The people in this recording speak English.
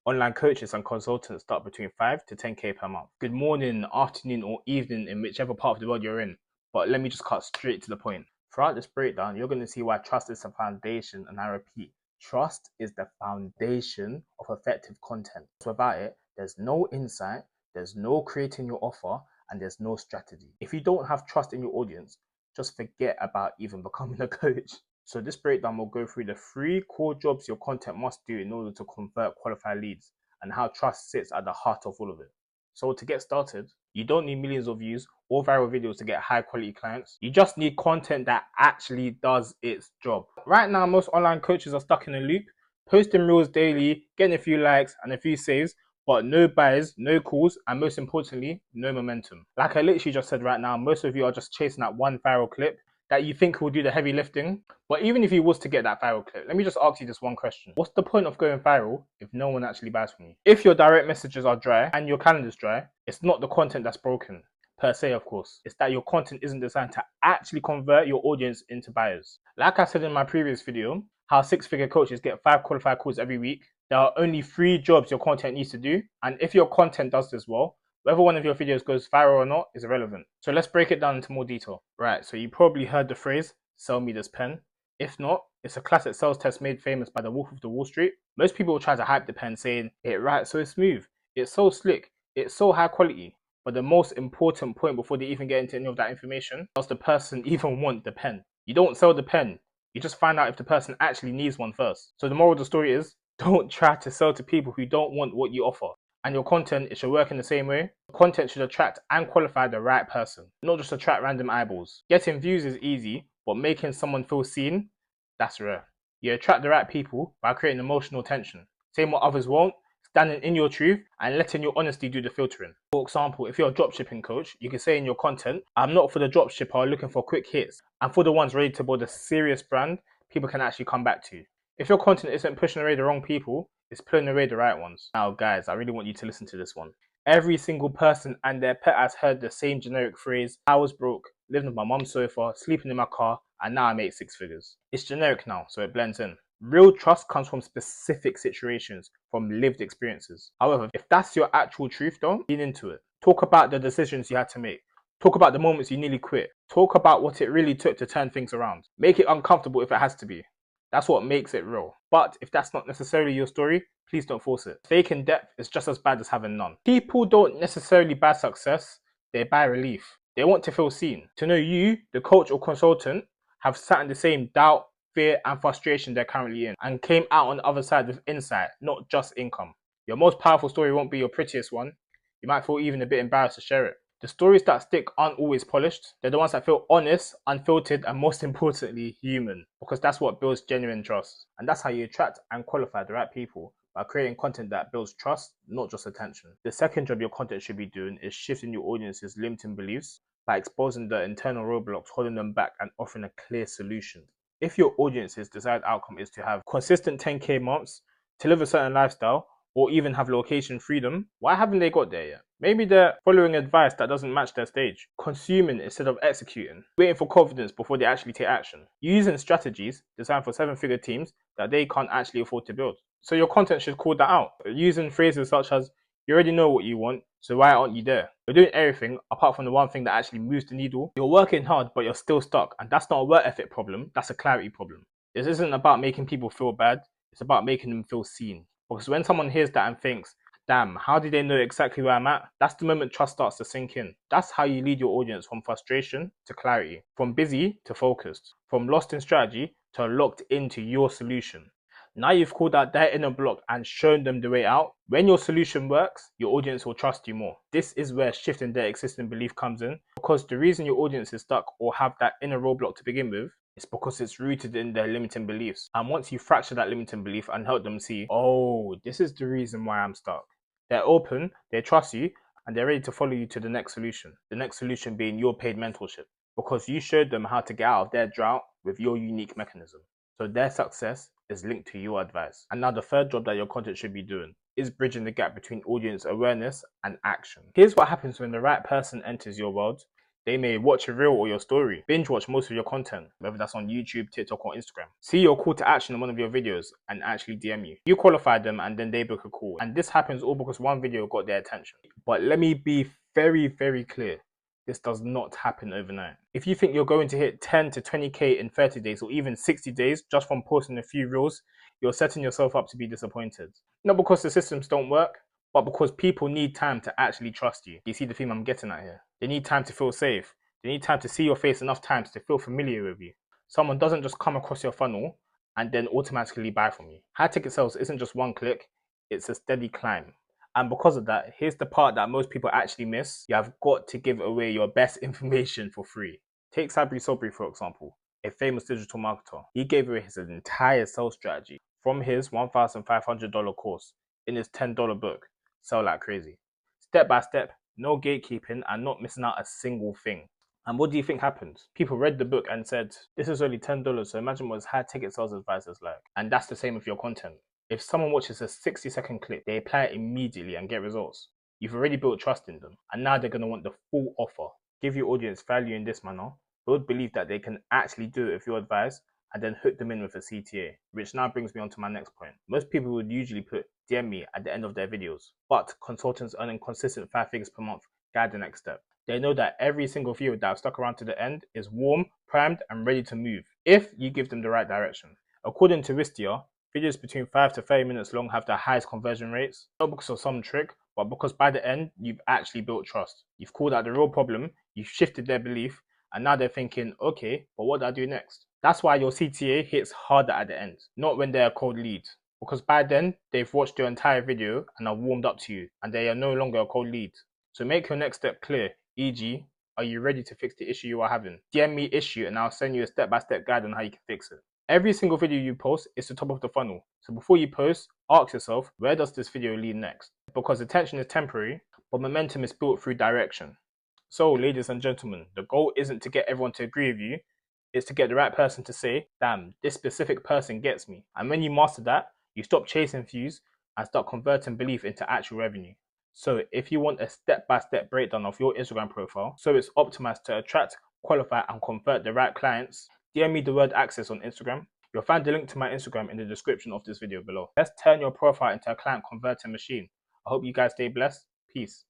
Online coaches and consultants start between 5 to 10k per month. Good morning, afternoon, or evening in whichever part of the world you're in. But let me just cut straight to the point. Throughout this breakdown, you're going to see why trust is the foundation, and I repeat, trust is the foundation of effective content. So without it, there's no insight, there's no creating your offer, and there's no strategy. If you don't have trust in your audience, just forget about even becoming a coach. So this breakdown will go through the 3 core jobs your content must do in order to convert qualified leads and how trust sits at the heart of all of it. So to get started, you don't need millions of views or viral videos to get high quality clients. You just need content that actually does its job. Right now, most online coaches are stuck in a loop, posting reels daily, getting a few likes and a few saves, but no buys, no calls, and most importantly, no momentum. Like I literally just said right now, most of you are just chasing that one viral clip that you think will do the heavy lifting. But even if you was to get that viral clip, let me just ask you this one question. What's the point of going viral if no one actually buys from you? If your direct messages are dry and your calendar's dry, it's not the content that's broken, per se, of course. It's that your content isn't designed to actually convert your audience into buyers. Like I said in my previous video, how 6-figure coaches get 5 qualified calls every week. There are only 3 jobs your content needs to do. And if your content does this well, whether one of your videos goes viral or not is irrelevant. So let's break it down into more detail. Right, so you probably heard the phrase, sell me this pen. If not, it's a classic sales test made famous by the Wolf of the Wall Street. Most people will try to hype the pen saying, it writes so smooth, it's so slick, it's so high quality. But the most important point before they even get into any of that information, does the person even want the pen? You don't sell the pen, you just find out if the person actually needs one first. So the moral of the story is, don't try to sell to people who don't want what you offer. And your content, it should work in the same way. Content should attract and qualify the right person, not just attract random eyeballs. Getting views is easy, but making someone feel seen, that's rare. You attract the right people by creating emotional tension, saying what others won't, standing in your truth, and letting your honesty do the filtering. For example, if you're a dropshipping coach, you can say in your content, I'm not for the dropshipper looking for quick hits, and for the ones ready to build a serious brand people can actually come back to. If your content isn't pushing away the wrong people, it's pulling away the right ones. Now guys, I really want you to listen to this one. Every single person and their pet has heard the same generic phrase, I was broke, living with my mum's sofa, sleeping in my car, and now I make 6 figures. It's generic now, so it blends in. Real trust comes from specific situations, from lived experiences. However, if that's your actual truth though, lean into it. Talk about the decisions you had to make. Talk about the moments you nearly quit. Talk about what it really took to turn things around. Make it uncomfortable if it has to be. That's what makes it real. But if that's not necessarily your story, please don't force it. Faking depth is just as bad as having none. People don't necessarily buy success, they buy relief. They want to feel seen. To know you, the coach or consultant, have sat in the same doubt, fear, and frustration they're currently in and came out on the other side with insight, not just income. Your most powerful story won't be your prettiest one. You might feel even a bit embarrassed to share it. The stories that stick aren't always polished. They're the ones that feel honest, unfiltered, and most importantly, human. Because that's what builds genuine trust. And that's how you attract and qualify the right people, by creating content that builds trust, not just attention. The second job your content should be doing is shifting your audience's limiting beliefs by exposing the internal roadblocks holding them back and offering a clear solution. If your audience's desired outcome is to have consistent 10k months, to live a certain lifestyle, or even have location freedom, why haven't they got there yet? Maybe they're following advice that doesn't match their stage, consuming instead of executing, waiting for confidence before they actually take action, using strategies designed for 7-figure teams that they can't actually afford to build. So your content should call that out, using phrases such as, you already know what you want, so why aren't you there? You're doing everything apart from the one thing that actually moves the needle. You're working hard, but you're still stuck, and that's not a work ethic problem, that's a clarity problem. This isn't about making people feel bad, it's about making them feel seen. Because when someone hears that and thinks, damn, how did they know exactly where I'm at? That's the moment trust starts to sink in. That's how you lead your audience from frustration to clarity, from busy to focused, from lost in strategy to locked into your solution. Now you've called out their inner block and shown them the way out. When your solution works, your audience will trust you more. This is where shifting their existing belief comes in, because the reason your audience is stuck or have that inner roadblock to begin with is because it's rooted in their limiting beliefs. And once you fracture that limiting belief and help them see, oh, this is the reason why I'm stuck, they're open, they trust you, and they're ready to follow you to the next solution. The next solution being your paid mentorship, because you showed them how to get out of their drought with your unique mechanism. So their success is linked to your advice. And now the third job that your content should be doing is bridging the gap between audience awareness and action. Here's what happens when the right person enters your world. They may watch a reel or your story, binge watch most of your content, whether that's on YouTube, TikTok, or Instagram. See your call to action in one of your videos and actually DM you. You qualify them and then they book a call. And this happens all because one video got their attention. But let me be very, very clear. This does not happen overnight. If you think you're going to hit 10 to 20k in 30 days or even 60 days just from posting a few reels, you're setting yourself up to be disappointed. Not because the systems don't work, but because people need time to actually trust you. You see the theme I'm getting at here? They need time to feel safe. They need time to see your face enough times to feel familiar with you. Someone doesn't just come across your funnel and then automatically buy from you. High ticket sales isn't just one click, it's a steady climb. And because of that, here's the part that most people actually miss. You have got to give away your best information for free. Take Sabri Sobri, for example, a famous digital marketer. He gave away his entire sales strategy from his $1,500 course in his $10 book, Sell Like Crazy. Step by step, no gatekeeping, and not missing out a single thing. And what do you think happened? People read the book and said, this is only $10, so imagine what his high ticket sales advice is like. And that's the same with your content. If someone watches a 60-second clip, they apply it immediately and get results. You've already built trust in them, and now they're going to want the full offer. Give your audience value in this manner, build belief that they can actually do it with your advice, and then hook them in with a CTA. Which now brings me on to my next point. Most people would usually put DM me at the end of their videos, but consultants earning consistent 5 figures per month guide the next step. They know that every single video that I've stuck around to the end is warm, primed, and ready to move, if you give them the right direction. According to Wistia, videos between 5 to 30 minutes long have the highest conversion rates, not because of some trick, but because by the end, you've actually built trust. You've called out the real problem, you've shifted their belief, and now they're thinking, okay, but what do I do next? That's why your CTA hits harder at the end, not when they're a cold lead. Because by then, they've watched your entire video and are warmed up to you, and they are no longer a cold lead. So make your next step clear, e.g., are you ready to fix the issue you are having? DM me issue and I'll send you a step-by-step guide on how you can fix it. Every single video you post is the top of the funnel. So before you post, ask yourself, where does this video lead next? Because attention is temporary, but momentum is built through direction. So, ladies and gentlemen, the goal isn't to get everyone to agree with you, it's to get the right person to say, damn, this specific person gets me. And when you master that, you stop chasing views and start converting belief into actual revenue. So if you want a step-by-step breakdown of your Instagram profile, so it's optimized to attract, qualify, and convert the right clients, DM me the word access on Instagram. You'll find the link to my Instagram in the description of this video below. Let's turn your profile into a client converting machine. I hope you guys stay blessed. Peace.